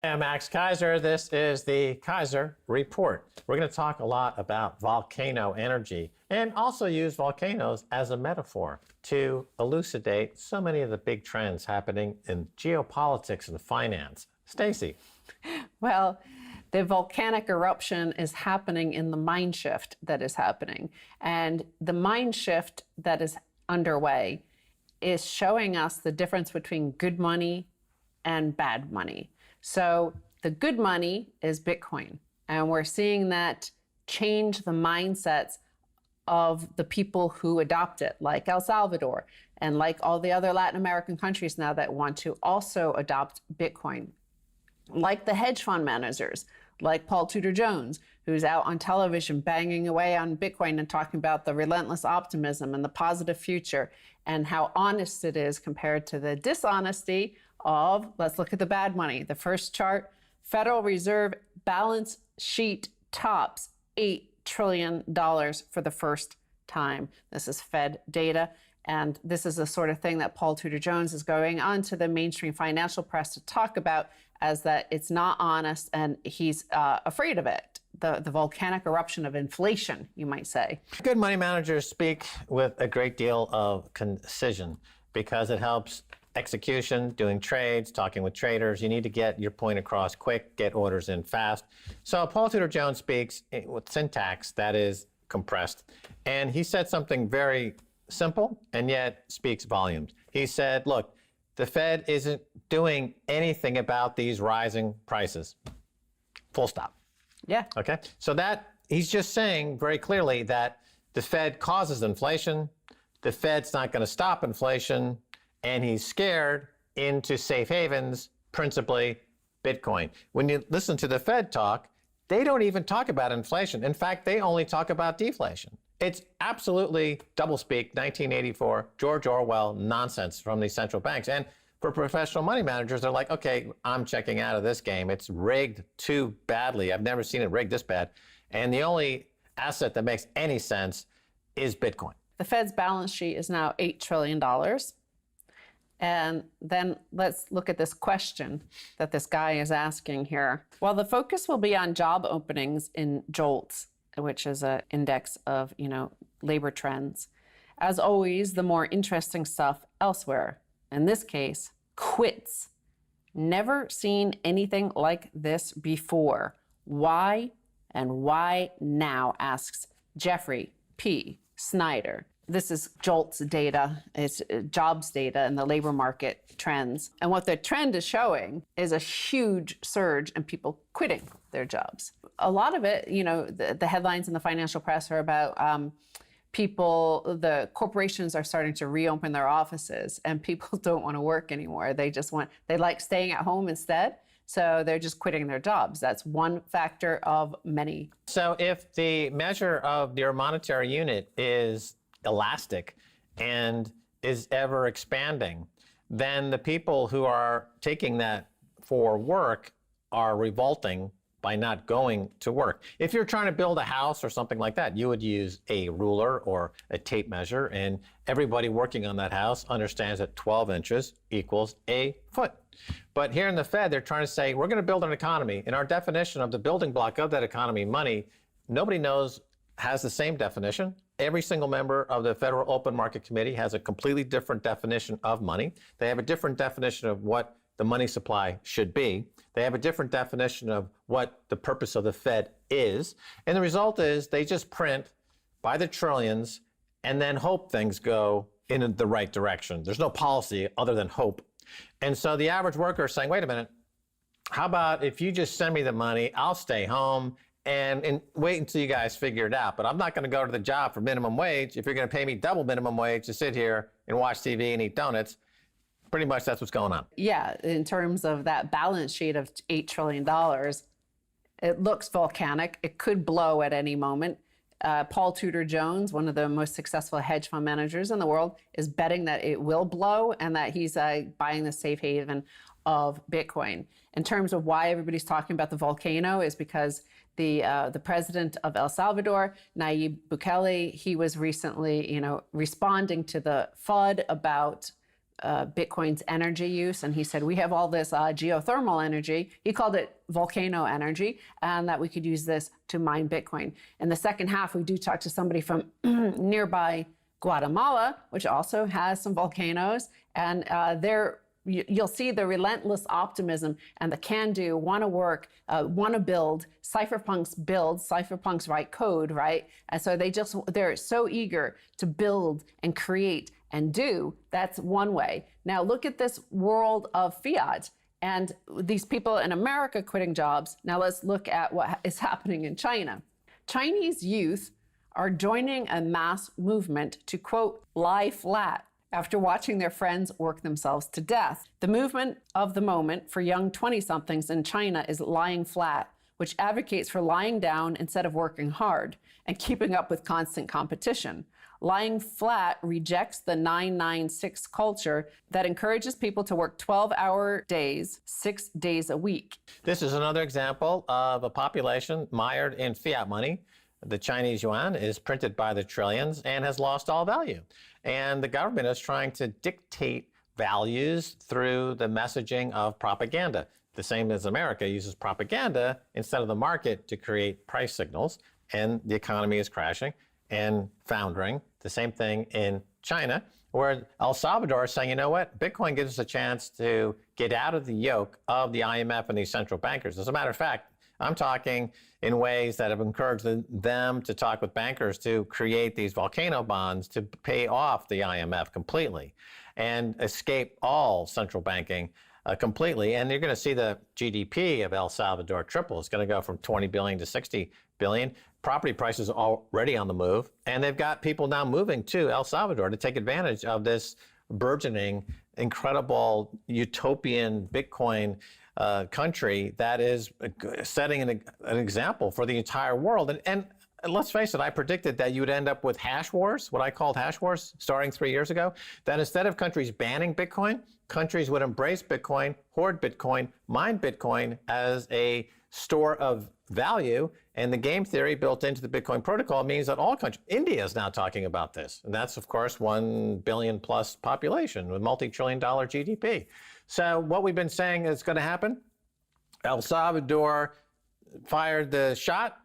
I'm Max Keiser. This is the Keiser Report. We're going to talk a lot about volcano energy and also use volcanoes as a metaphor to elucidate so many of the big trends happening in geopolitics and finance. Stacy. Well, the volcanic eruption is happening in the mind shift that is happening. And the mind shift that is underway is showing us the difference between good money and bad money. So the good money is Bitcoin, and we're seeing that change the mindsets of the people who adopt it, like El Salvador and like all the other Latin American countries now that want to also adopt Bitcoin. Like the hedge fund managers, like Paul Tudor Jones, who's out on television banging away on Bitcoin and talking about the relentless optimism and the positive future and how honest it is compared to the dishonesty of, let's look at the bad money. The first chart, Federal Reserve balance sheet tops $8 trillion for the first time. This is Fed data. And this is the sort of thing that Paul Tudor Jones is going on to the mainstream financial press to talk about, as that it's not honest and he's afraid of it. The volcanic eruption of inflation, you might say. Good money managers speak with a great deal of concision because it helps execution, doing trades, talking with traders. You need to get your point across quick, get orders in fast. So Paul Tudor Jones speaks with syntax that is compressed. And he said something very simple and yet speaks volumes. He said, look, the Fed isn't doing anything about these rising prices. Full stop. Yeah. Okay. So that he's just saying very clearly that the Fed causes inflation. The Fed's not going to stop inflation. And he's scared into safe havens, principally Bitcoin. When you listen to the Fed talk, they don't even talk about inflation. In fact, they only talk about deflation. It's absolutely doublespeak, 1984, George Orwell nonsense from these central banks. And for professional money managers, they're like, okay, I'm checking out of this game. It's rigged too badly. I've never seen it rigged this bad. And the only asset that makes any sense is Bitcoin. The Fed's balance sheet is now $8 trillion. And then let's look at this question that this guy is asking here. Well, the focus will be on job openings in JOLTS, which is an index of, labor trends. As always, the more interesting stuff elsewhere. In this case, quits. Never seen anything like this before. Why and why now, asks Jeffrey P. Snyder. This is JOLTS data, it's jobs data and the labor market trends. And what the trend is showing is a huge surge in people quitting their jobs. A lot of it, the headlines in the financial press are about the corporations are starting to reopen their offices and people don't want to work anymore. They like staying at home instead. So they're just quitting their jobs. That's one factor of many. So if the measure of your monetary unit is elastic and is ever expanding, then the people who are taking that for work are revolting by not going to work. If you're trying to build a house or something like that, you would use a ruler or a tape measure, and everybody working on that house understands that 12 inches equals a foot. But here in the Fed, they're trying to say, we're going to build an economy. In our definition of the building block of that economy, money, nobody knows has the same definition. Every single member of the Federal Open Market Committee has a completely different definition of money. They have a different definition of what the money supply should be. They have a different definition of what the purpose of the Fed is. And the result is they just print by the trillions and then hope things go in the right direction. There's no policy other than hope. And so the average worker is saying, wait a minute, how about if you just send me the money, I'll stay home and wait until you guys figure it out. But I'm not going to go to the job for minimum wage if you're going to pay me double minimum wage to sit here and watch TV and eat donuts. Pretty much that's what's going on. Yeah, in terms of that balance sheet of $8 trillion, it looks volcanic. It could blow at any moment. Paul Tudor Jones, one of the most successful hedge fund managers in the world, is betting that it will blow and that he's buying the safe haven of Bitcoin. In terms of why everybody's talking about the volcano is because the president of El Salvador, Nayib Bukele, he was recently, responding to the FUD about Bitcoin's energy use, and he said, we have all this geothermal energy. He called it volcano energy, and that we could use this to mine Bitcoin. In the second half, we do talk to somebody from nearby Guatemala, which also has some volcanoes, and you'll see the relentless optimism and the can-do, want to work, want to build. Cypherpunks write code, right? And so they're so eager to build and create and do. That's one way. Now look at this world of fiat and these people in America quitting jobs. Now let's look at what is happening in China. Chinese youth are joining a mass movement to, quote, lie flat after watching their friends work themselves to death. The movement of the moment for young 20-somethings in China is lying flat, which advocates for lying down instead of working hard and keeping up with constant competition. Lying flat rejects the 996 culture that encourages people to work 12-hour days, 6 days a week. This is another example of a population mired in fiat money. The Chinese yuan is printed by the trillions and has lost all value. And the government is trying to dictate values through the messaging of propaganda. The same as America uses propaganda instead of the market to create price signals, and the economy is crashing and foundering. The same thing in China, where El Salvador is saying, you know what, Bitcoin gives us a chance to get out of the yoke of the IMF and these central bankers. As a matter of fact, I'm talking in ways that have encouraged them to talk with bankers to create these volcano bonds to pay off the IMF completely and escape all central banking completely. And you're going to see the GDP of El Salvador triple. It's going to go from 20 billion to 60 billion. Property prices are already on the move. And they've got people now moving to El Salvador to take advantage of this burgeoning, incredible, utopian Bitcoin country that is setting an example for the entire world. And let's face it, I predicted that you would end up with hash wars, what I called hash wars, starting 3 years ago, that instead of countries banning Bitcoin, countries would embrace Bitcoin, hoard Bitcoin, mine Bitcoin as a store of value. And the game theory built into the Bitcoin protocol means that all countries, India is now talking about this. And that's, of course, 1 billion plus population with multi-trillion-dollar GDP. So what we've been saying is going to happen. El Salvador fired the shot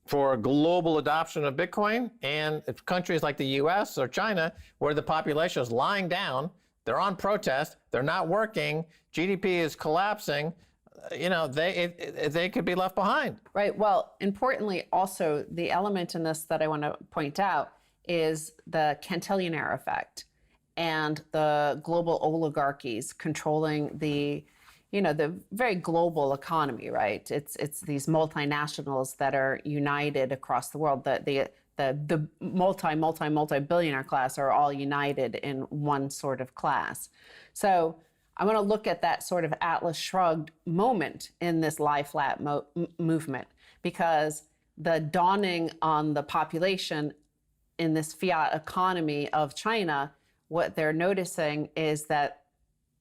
for global adoption of Bitcoin. And if countries like the US or China, where the population is lying down, they're on protest, they're not working, GDP is collapsing, you know, they could be left behind. Right. Well, importantly, also, the element in this that I want to point out is the cantillionaire effect and the global oligarchies controlling the very global economy, right? It's these multinationals that are united across the world. The multi-billionaire class are all united in one sort of class. So I want to look at that sort of Atlas Shrugged moment in this lie flat movement, because the dawning on the population in this fiat economy of China, what they're noticing is that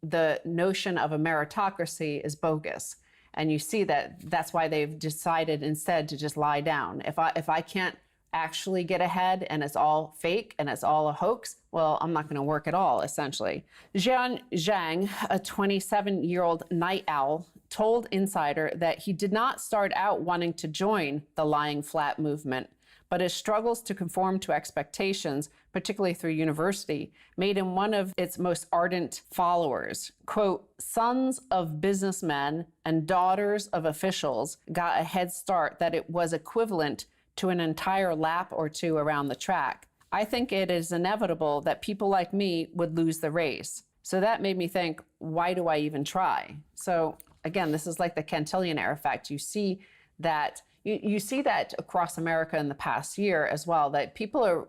the notion of a meritocracy is bogus. And you see that's why they've decided instead to just lie down. If I can't actually get ahead and it's all fake and it's all a hoax, well, I'm not going to work at all, essentially. Jian Zhang, a 27-year-old night owl, told Insider that he did not start out wanting to join the lying flat movement, but his struggles to conform to expectations, particularly through university, made him one of its most ardent followers. Quote, sons of businessmen and daughters of officials got a head start that it was equivalent to an entire lap or two around the track. I think it is inevitable that people like me would lose the race. So that made me think, why do I even try? So again, this is like the cantillionaire effect. You see that you see that across America in the past year as well, that people are,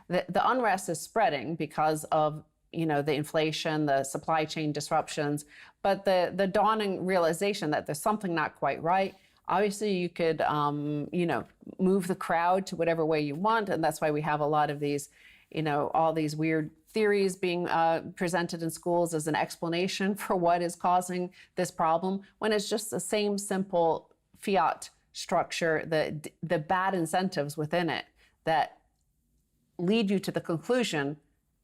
the unrest is spreading because of, the inflation, the supply chain disruptions, but the dawning realization that there's something not quite right. Obviously, you could, move the crowd to whatever way you want. And that's why we have a lot of these, all these weird theories being presented in schools as an explanation for what is causing this problem, when it's just the same simple fiat structure, the bad incentives within it that lead you to the conclusion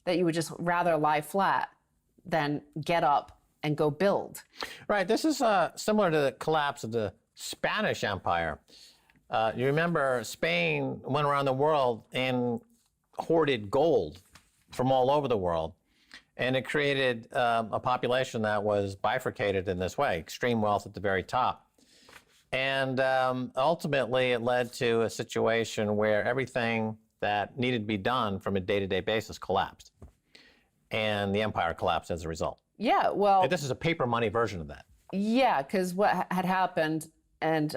that you would just rather lie flat then get up and go build. Right. This is similar to the collapse of the Spanish Empire. You remember Spain went around the world and hoarded gold from all over the world. And it created a population that was bifurcated in this way, extreme wealth at the very top. And ultimately, it led to a situation where everything that needed to be done from a day-to-day basis collapsed. And the empire collapsed as a result. Yeah, well... And this is a paper money version of that. Yeah, because what had happened, and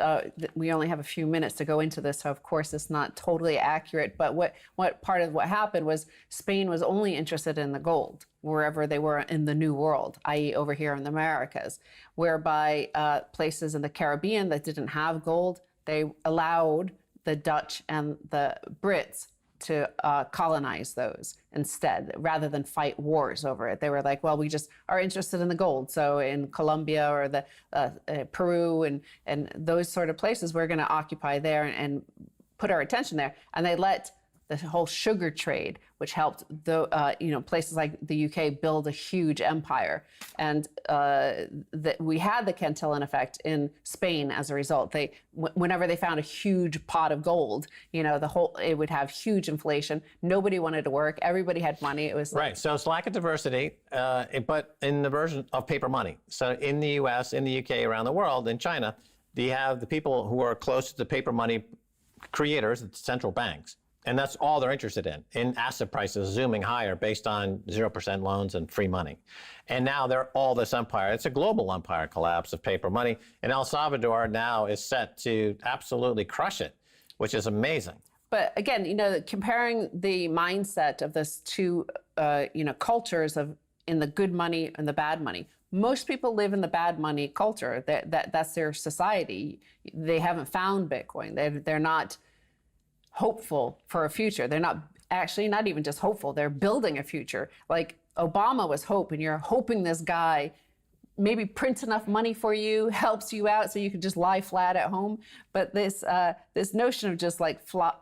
we only have a few minutes to go into this, so of course it's not totally accurate, but what part of what happened was Spain was only interested in the gold, wherever they were in the New World, i.e. over here in the Americas, whereby places in the Caribbean that didn't have gold, they allowed the Dutch and the Brits to colonize those instead, rather than fight wars over it. They were like, well, we just are interested in the gold. So in Colombia or the Peru and those sort of places, we're going to occupy there and put our attention there. And they let the whole sugar trade, which helped places like the UK build a huge empire. And we had the Cantillon effect in Spain as a result. Whenever they found a huge pot of gold, it would have huge inflation. Nobody wanted to work. Everybody had money. It was right. So it's lack of diversity, but in the version of paper money. So in the US, in the UK, around the world, in China, you have the people who are close to the paper money creators, the central banks. And that's all they're interested in asset prices zooming higher based on 0% loans and free money. And now they're all this empire. It's a global empire collapse of paper money. And El Salvador now is set to absolutely crush it, which is amazing. But again, comparing the mindset of this two, cultures in the good money and the bad money. Most people live in the bad money culture. That's their society. They haven't found Bitcoin. They're not hopeful for a future. They're not even just hopeful. They're building a future. Like Obama was hope, and you're hoping this guy maybe prints enough money for you, helps you out so you can just lie flat at home. But this notion of just like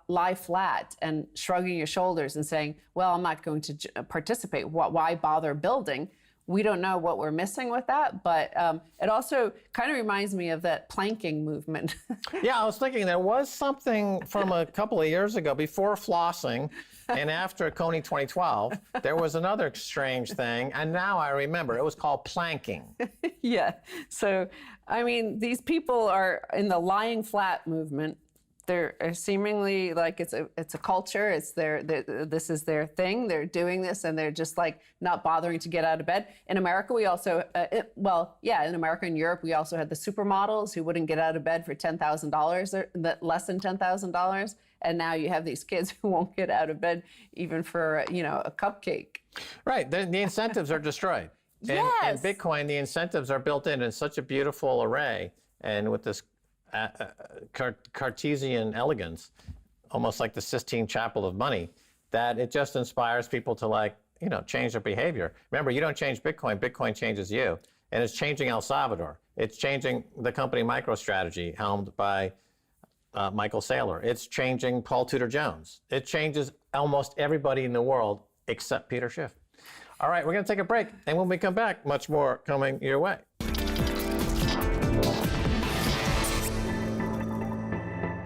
lie flat and shrugging your shoulders and saying, well, I'm not going to participate. Why bother building? We don't know what we're missing with that, but it also kind of reminds me of that planking movement. Yeah, I was thinking there was something from a couple of years ago, before flossing and after Coney 2012, there was another strange thing, and now I remember. It was called planking. Yeah, so, I mean, these people are in the lying flat movement. They're seemingly like it's a culture. This is their thing. They're doing this, and they're just like not bothering to get out of bed. In America, we also, in America and Europe, we also had the supermodels who wouldn't get out of bed for $10,000, less than $10,000, and now you have these kids who won't get out of bed even for a cupcake. Right. The incentives are destroyed. Yes. And Bitcoin, the incentives are built in such a beautiful array, and with this Cartesian elegance, almost like the Sistine Chapel of money, that it just inspires people to change their behavior. Remember, you don't change Bitcoin, Bitcoin changes you. And it's changing El Salvador. It's changing the company MicroStrategy, helmed by Michael Saylor. It's changing Paul Tudor Jones. It changes almost everybody in the world except Peter Schiff. All right, we're going to take a break. And when we come back, much more coming your way.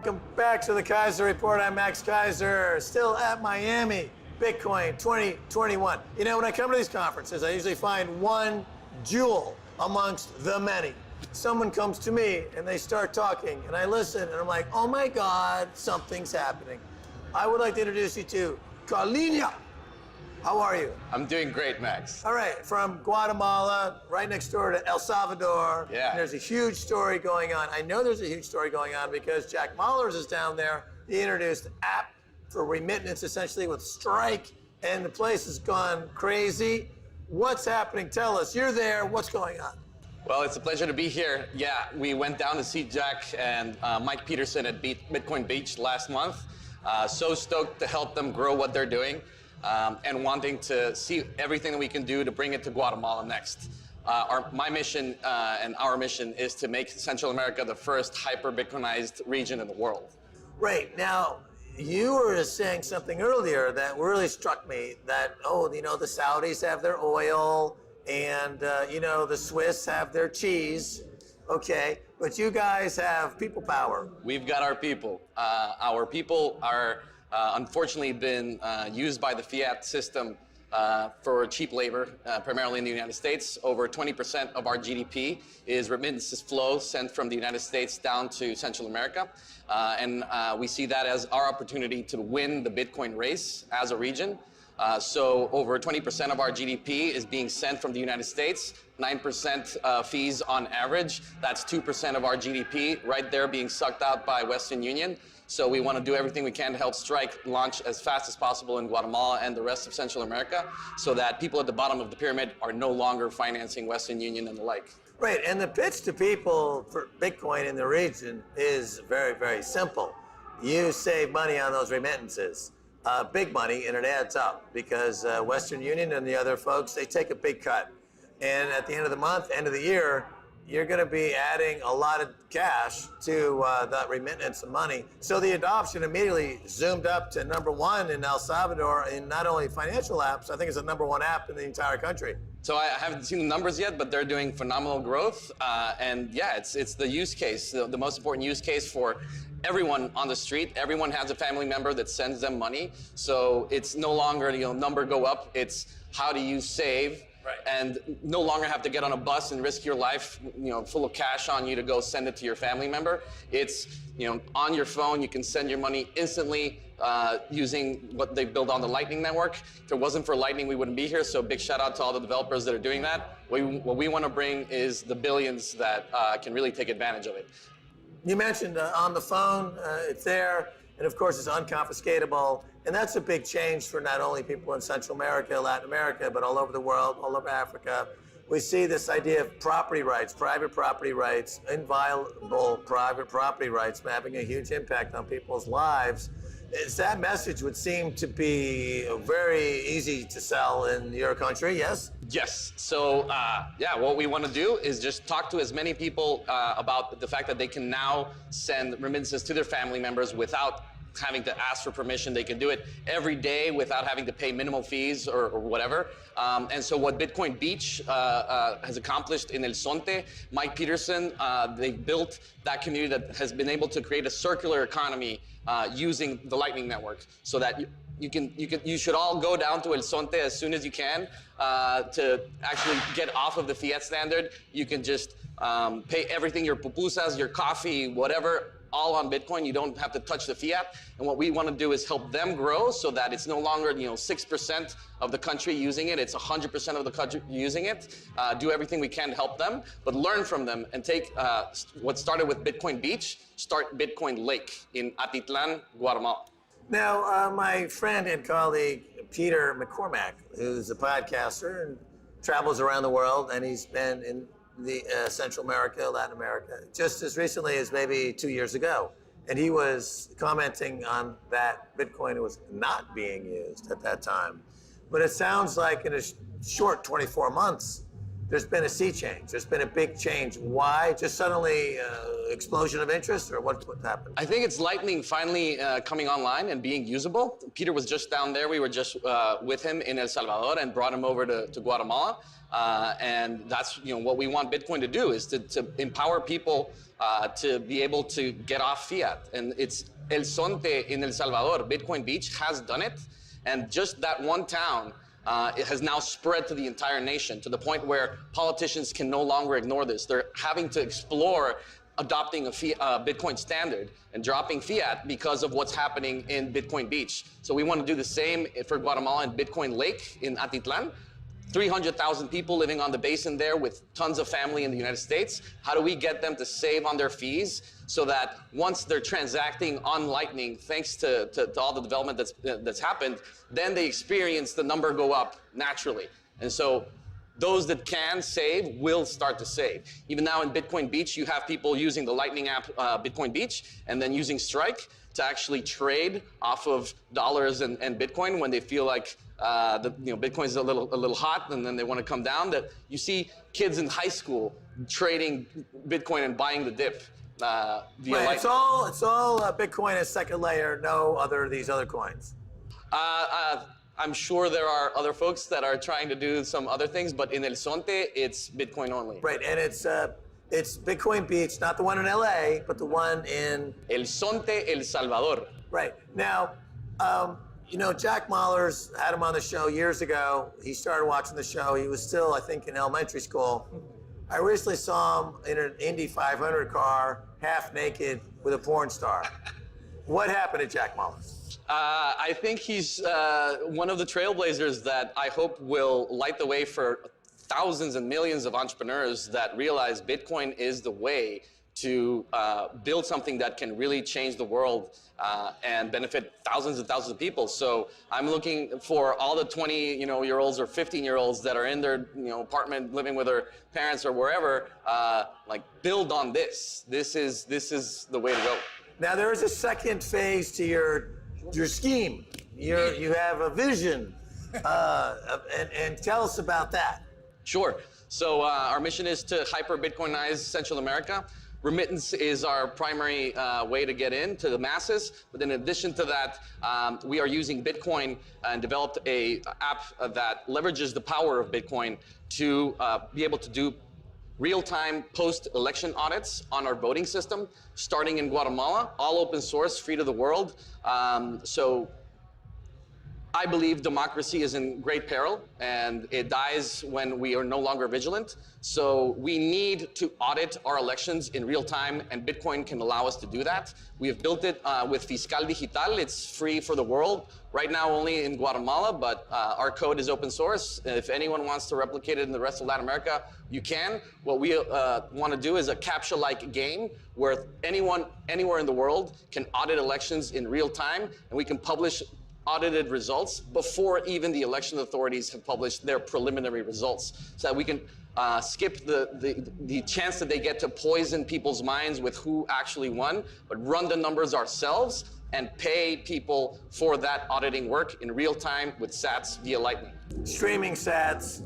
Welcome back to the Keiser Report. I'm Max Keiser, still at Miami, Bitcoin 2021. When I come to these conferences, I usually find one jewel amongst the many. Someone comes to me and they start talking, and I listen, and I'm like, oh my God, something's happening. I would like to introduce you to Carliño. How are you? I'm doing great, Max. All right, from Guatemala, right next door to El Salvador. Yeah. And there's a huge story going on. I know there's a huge story going on because Jack Mallers is down there. He introduced an app for remittance, essentially, with Strike, and the place has gone crazy. What's happening? Tell us. You're there. What's going on? Well, it's a pleasure to be here. Yeah, we went down to see Jack and Mike Peterson at Bitcoin Beach last month. So stoked to help them grow what they're doing. And wanting to see everything that we can do to bring it to Guatemala next. My mission and our mission is to make Central America the first hyper-Bitcoinized region in the world. Right. Now, you were saying something earlier that really struck me, that, the Saudis have their oil, and the Swiss have their cheese. Okay, but you guys have people power. We've got our people. Our people are unfortunately been used by the fiat system for cheap labor, primarily in the United States. Over 20% of our GDP is remittances flow sent from the United States down to Central America. And we see that as our opportunity to win the Bitcoin race as a region. So over 20% of our GDP is being sent from the United States, 9% fees on average. That's 2% of our GDP right there being sucked out by Western Union. So we want to do everything we can to help Strike launch as fast as possible in Guatemala and the rest of Central America so that people at the bottom of the pyramid are no longer financing Western Union and the like. Right, and the pitch to people for Bitcoin in the region is very, very simple. You save money on those remittances, big money, and it adds up because Western Union and the other folks, they take a big cut. And at the end of the month, end of the year, you're going to be adding a lot of cash to that remittance of money. So the adoption immediately zoomed up to #1 in El Salvador in not only financial apps, I think it's the #1 app in the entire country. So I haven't seen the numbers yet, but they're doing phenomenal growth. And yeah, it's the use case, the most important use case for everyone on the street. Everyone has a family member that sends them money. So it's no longer, number go up. It's how do you save? Right. And no longer have to get on a bus and risk your life, full of cash on you to go send it to your family member. It's, on your phone, you can send your money instantly using what they built on the Lightning Network. If it wasn't for Lightning, we wouldn't be here. So big shout out to all the developers that are doing that. What we want to bring is the billions that can really take advantage of it. You mentioned on the phone, it's there, and of course it's unconfiscatable. And that's a big change for not only people in Central America, Latin America, but all over the world, all over Africa. We see this idea of property rights, private property rights, inviolable private property rights having a huge impact on people's lives. That message would seem to be very easy to sell in your country, yes? Yes. So, yeah, what we want to do is just talk to as many people about the fact that they can now send remittances to their family members without having to ask for permission. They can do it every day without having to pay minimal fees or whatever. And so what Bitcoin Beach has accomplished in El Zonte, Mike Peterson, they built that community that has been able to create a circular economy using the Lightning Network so that you should all go down to El Zonte as soon as you can to actually get off of the fiat standard. You can just pay everything, your pupusas, your coffee, whatever, all on Bitcoin. You don't have to touch the fiat. And what we want to do is help them grow so that it's no longer 6% of the country using it. It's 100% of the country using it. Do everything we can to help them, but learn from them and take what started with Bitcoin Beach, start Bitcoin Lake in Atitlan, Guatemala. Now, my friend and colleague, Peter McCormack, who's a podcaster and travels around the world, and he's been in the Central America, Latin America, just as recently as maybe 2 years ago. And he was commenting on that Bitcoin was not being used at that time. But it sounds like in a short 24 months, there's been a sea change. There's been a big change. Why? Just suddenly explosion of interest, or what happened? I think it's Lightning finally coming online and being usable. Peter was just down there. We were just with him in El Salvador and brought him over to Guatemala. And that's what we want Bitcoin to do, is to empower people to be able to get off fiat. And it's El Zonte in El Salvador. Bitcoin Beach has done it. And just that one town, it has now spread to the entire nation, to the point where politicians can no longer ignore this. They're having to explore adopting a Bitcoin standard and dropping fiat because of what's happening in Bitcoin Beach. So we want to do the same for Guatemala and Bitcoin Lake in Atitlan. 300,000 people living on the basin there with tons of family in the United States. How do we get them to save on their fees so that once they're transacting on Lightning, thanks to all the development that's happened, then they experience the number go up naturally. And so those that can save will start to save. Even now in Bitcoin Beach, you have people using the Lightning app, Bitcoin Beach, and then using Strike to actually trade off of dollars and Bitcoin when they feel like Bitcoin is a little hot, and then they want to come down. That you see kids in high school trading Bitcoin and buying the dip via Lightning. It's all Bitcoin as second layer. No other these other coins. I'm sure there are other folks that are trying to do some other things, but in El Zonte, it's Bitcoin only. Right, and it's Bitcoin Beach, not the one in LA, but the one in El Zonte, El Salvador. Right. Now, Jack Mahler's had him on the show years ago. He started watching the show. He was still, I think, in elementary school. I recently saw him in an Indy 500 car, half naked, with a porn star. What happened to Jack Mahler? I think he's one of the trailblazers that I hope will light the way for thousands and millions of entrepreneurs that realize Bitcoin is the way to build something that can really change the world and benefit thousands and thousands of people. So I'm looking for all the 20-year-olds or 15-year-olds that are in their apartment living with their parents or wherever, build on this. This is the way to go. Now, there is a second phase to your scheme. You have a vision, and tell us about that. Sure. So our mission is to hyper-Bitcoinize Central America. Remittance is our primary way to get into the masses. But in addition to that, we are using Bitcoin and developed an app that leverages the power of Bitcoin to be able to do real-time post-election audits on our voting system, starting in Guatemala, all open source, free to the world. So I believe democracy is in great peril, and it dies when we are no longer vigilant. So we need to audit our elections in real time, and Bitcoin can allow us to do that. We have built it with Fiscal Digital. It's free for the world. Right now only in Guatemala, but our code is open source. If anyone wants to replicate it in the rest of Latin America, you can. What we want to do is a CAPTCHA-like game where anyone, anywhere in the world can audit elections in real time, and we can publish audited results before even the election authorities have published their preliminary results, so that we can skip the chance that they get to poison people's minds with who actually won, but run the numbers ourselves and pay people for that auditing work in real time with sats via Lightning. Streaming sats,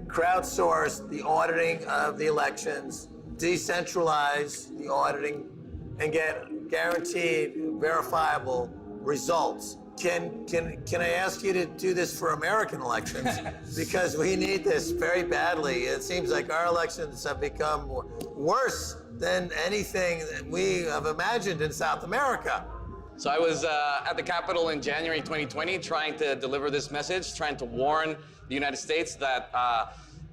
crowdsource the auditing of the elections, decentralize the auditing, and get guaranteed, verifiable results. Can I ask you to do this for American elections? Because we need this very badly. It seems like our elections have become worse than anything that we have imagined in South America. So I was at the Capitol in January 2020 trying to deliver this message, trying to warn the United States that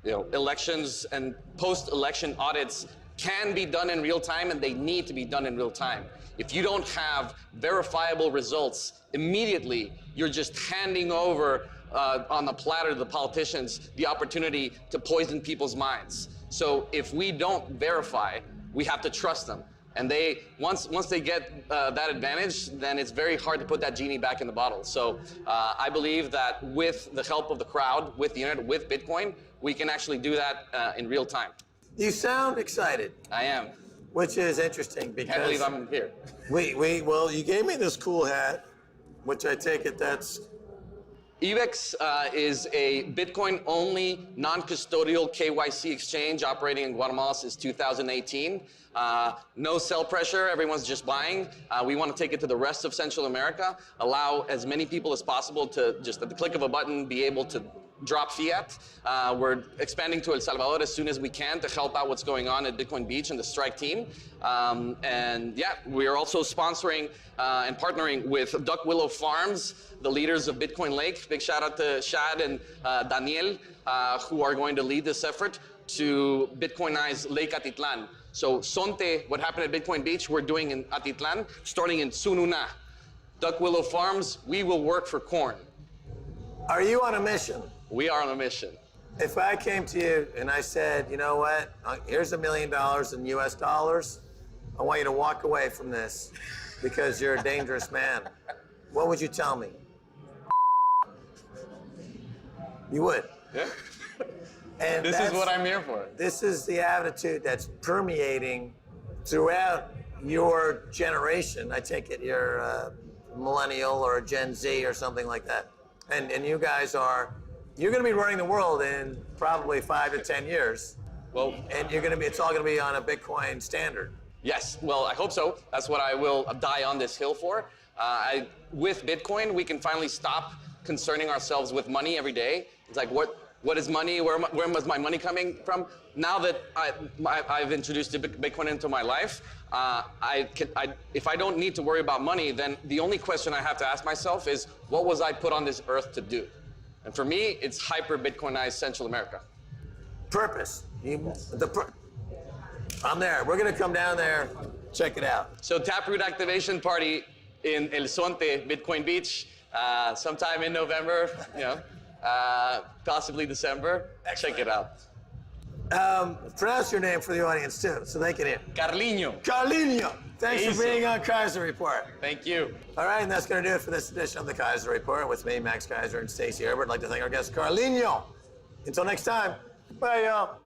elections and post-election audits can be done in real time, and they need to be done in real time. If you don't have verifiable results immediately, you're just handing over on the platter to the politicians the opportunity to poison people's minds. So if we don't verify, we have to trust them. And once they get that advantage, then it's very hard to put that genie back in the bottle. So I believe that with the help of the crowd, with the internet, with Bitcoin, we can actually do that in real time. You sound excited. I am. Which is interesting because Can't believe I'm here. Well, you gave me this cool hat, which I take it that's... EVEX is a Bitcoin-only, non-custodial KYC exchange operating in Guatemala since 2018. No sell pressure, everyone's just buying. We want to take it to the rest of Central America, allow as many people as possible to just at the click of a button be able to drop fiat. We're expanding to El Salvador as soon as we can to help out what's going on at Bitcoin Beach and the Strike team. And yeah, we are also sponsoring and partnering with Duck Willow Farms, the leaders of Bitcoin Lake. Big shout out to Shad and Daniel, who are going to lead this effort to Bitcoinize Lake Atitlan. So Zonte, what happened at Bitcoin Beach, we're doing in Atitlan, starting in Sununa. Duck Willow Farms, we will work for corn. Are you on a mission? We are on a mission. If I came to you and I said, you know what, here's $1 million in US dollars, I want you to walk away from this because you're a dangerous man, what would you tell me? You would. Yeah. And this is what I'm here for. This is the attitude that's permeating throughout your generation. I take it you're a millennial or a Gen Z or something like that. And you guys you're going to be running the world in probably 5 to 10 years. Well, and it's all going to be on a Bitcoin standard. Yes, well, I hope so. That's what I will die on this hill for. With Bitcoin, we can finally stop concerning ourselves with money every day. It's like, what is money? Where was my money coming from? Now that I've introduced Bitcoin into my life, if I don't need to worry about money, then the only question I have to ask myself is, what was I put on this earth to do? And for me, it's hyper-Bitcoinized Central America. Purpose. I'm there. We're going to come down there, check it out. So Taproot activation party in El Zonte, Bitcoin Beach, sometime in November, possibly December. Excellent. Check it out. Pronounce your name for the audience too, so they can hear. Carliño. Carliño. Thanks for Easy. being on Keiser Report. Thank you. All right, and that's going to do it for this edition of the Keiser Report with me, Max Keiser, and Stacy Herbert. I'd like to thank our guest, Carliño. Until next time, bye, y'all.